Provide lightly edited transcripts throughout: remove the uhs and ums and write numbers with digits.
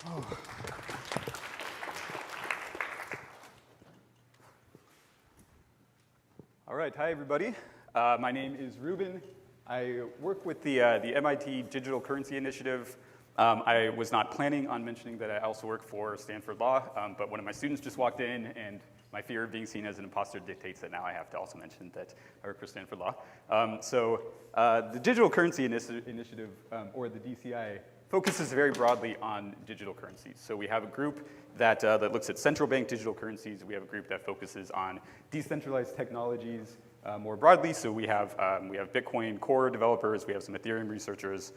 Oh. All right, hi everybody. My name is Reuben. I work with the MIT Digital Currency Initiative. I was not planning on mentioning that I also work for Stanford Law, but one of my students just walked in, and my fear of being seen as an imposter dictates that now I have to also mention that I work for Stanford Law. The Digital Currency Initiative, or the DCI, focuses very broadly on digital currencies. So we have a group that looks at central bank digital currencies. We have a group that focuses on decentralized technologies more broadly. So we have Bitcoin core developers, we have some Ethereum researchers,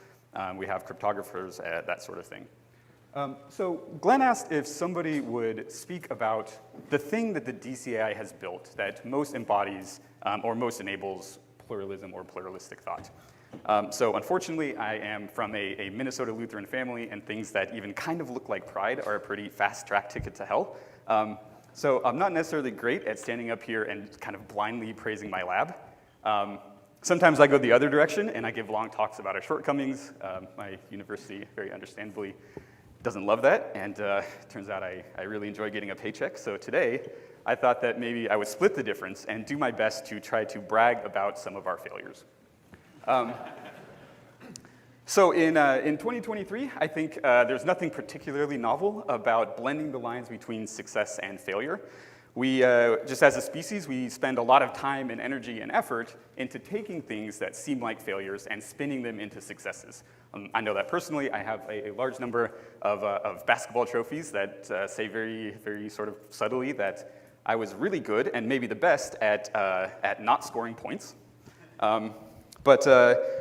we have cryptographers, that sort of thing. So Glenn asked if somebody would speak about the thing that the DCI has built that most embodies or most enables pluralism or pluralistic thought. So unfortunately, I am from a Minnesota Lutheran family, and things that even kind of look like pride are a pretty fast-track ticket to hell. So I'm not necessarily great at standing up here and kind of blindly praising my lab. Sometimes I go the other direction, and I give long talks about our shortcomings. My university, very understandably, doesn't love that, and turns out I really enjoy getting a paycheck. So today, I thought that maybe I would split the difference and do my best to try to brag about some of our failures. So in 2023, I think there's nothing particularly novel about blending the lines between success and failure. We, just as a species, we spend a lot of time and energy and effort into taking things that seem like failures and spinning them into successes. I know that personally. I have a large number of basketball trophies that say very, very sort of subtly that I was really good and maybe the best at not scoring points. But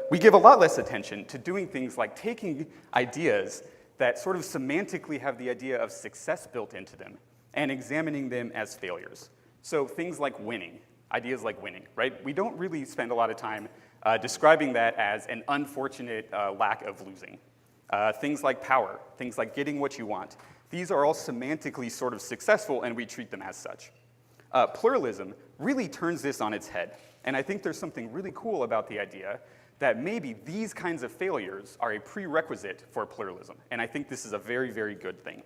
we give a lot less attention to doing things like taking ideas that sort of semantically have the idea of success built into them and examining them as failures. So things like winning, ideas like winning, right? We don't really spend a lot of time describing that as an unfortunate lack of losing. Things like power, things like getting what you want. These are all semantically sort of successful, and we treat them as such. Pluralism really turns this on its head. And I think there's something really cool about the idea that maybe these kinds of failures are a prerequisite for pluralism. And I think this is a very, very good thing.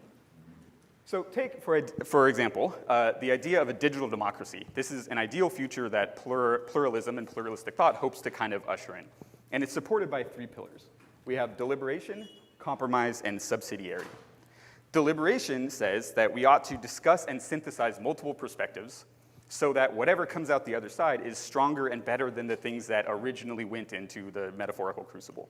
So take, for example, the idea of a digital democracy. This is an ideal future that pluralism and pluralistic thought hopes to kind of usher in. And it's supported by three pillars. We have deliberation, compromise, and subsidiarity. Deliberation says that we ought to discuss and synthesize multiple perspectives so that whatever comes out the other side is stronger and better than the things that originally went into the metaphorical crucible.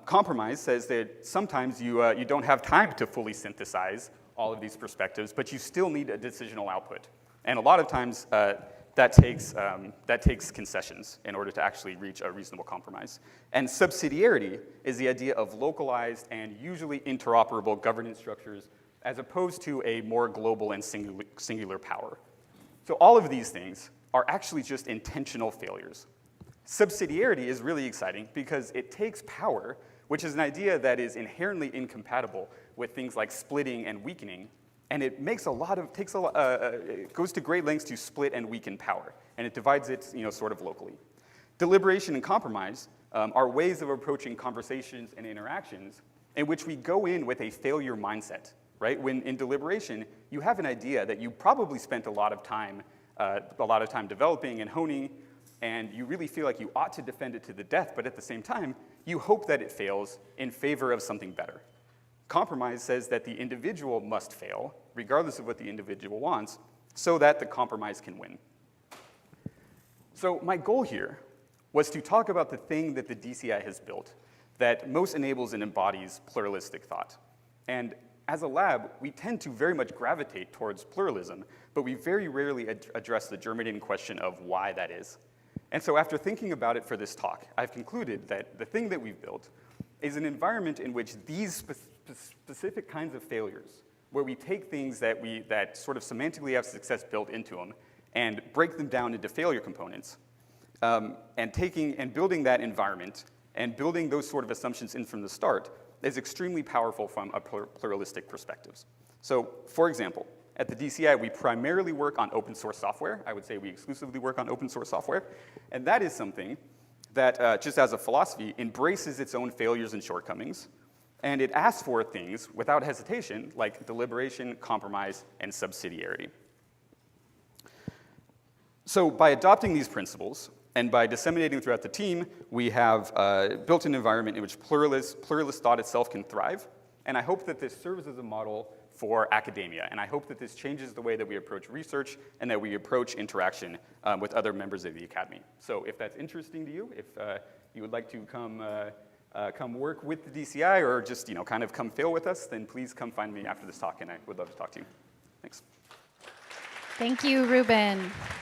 Compromise says that sometimes you don't have time to fully synthesize all of these perspectives, but you still need a decisional output. And a lot of times that takes concessions in order to actually reach a reasonable compromise. And subsidiarity is the idea of localized and usually interoperable governance structures as opposed to a more global and singular power. So all of these things are actually just intentional failures. Subsidiarity is really exciting because it takes power, which is an idea that is inherently incompatible with things like splitting and weakening, and it makes it goes to great lengths to split and weaken power, and it divides it, sort of locally. Deliberation and compromise are ways of approaching conversations and interactions in which we go in with a failure mindset. Right? When in deliberation, you have an idea that you probably spent a lot of time developing and honing, and you really feel like you ought to defend it to the death, but at the same time, you hope that it fails in favor of something better. Compromise says that the individual must fail, regardless of what the individual wants, so that the compromise can win. So my goal here was to talk about the thing that the DCI has built that most enables and embodies pluralistic thought. And as a lab, we tend to very much gravitate towards pluralism, but we very rarely address the germinating question of why that is. And so after thinking about it for this talk, I've concluded that the thing that we've built is an environment in which these specific kinds of failures, where we take things that sort of semantically have success built into them and break them down into failure components, and building that environment and building those sort of assumptions in from the start is extremely powerful from a pluralistic perspective. So, for example, at the DCI, we primarily work on open source software. I would say we exclusively work on open source software. And that is something that, just as a philosophy, embraces its own failures and shortcomings, And it asks for things without hesitation, like deliberation, compromise, and subsidiarity. So by adopting these principles, and by disseminating throughout the team, we have built an environment in which pluralist thought itself can thrive. And I hope that this serves as a model for academia. And I hope that this changes the way that we approach research and that we approach interaction with other members of the academy. So if that's interesting to you, if you would like to come work with the DCI or just kind of come fail with us, then please come find me after this talk, and I would love to talk to you. Thanks. Thank you, Reuben.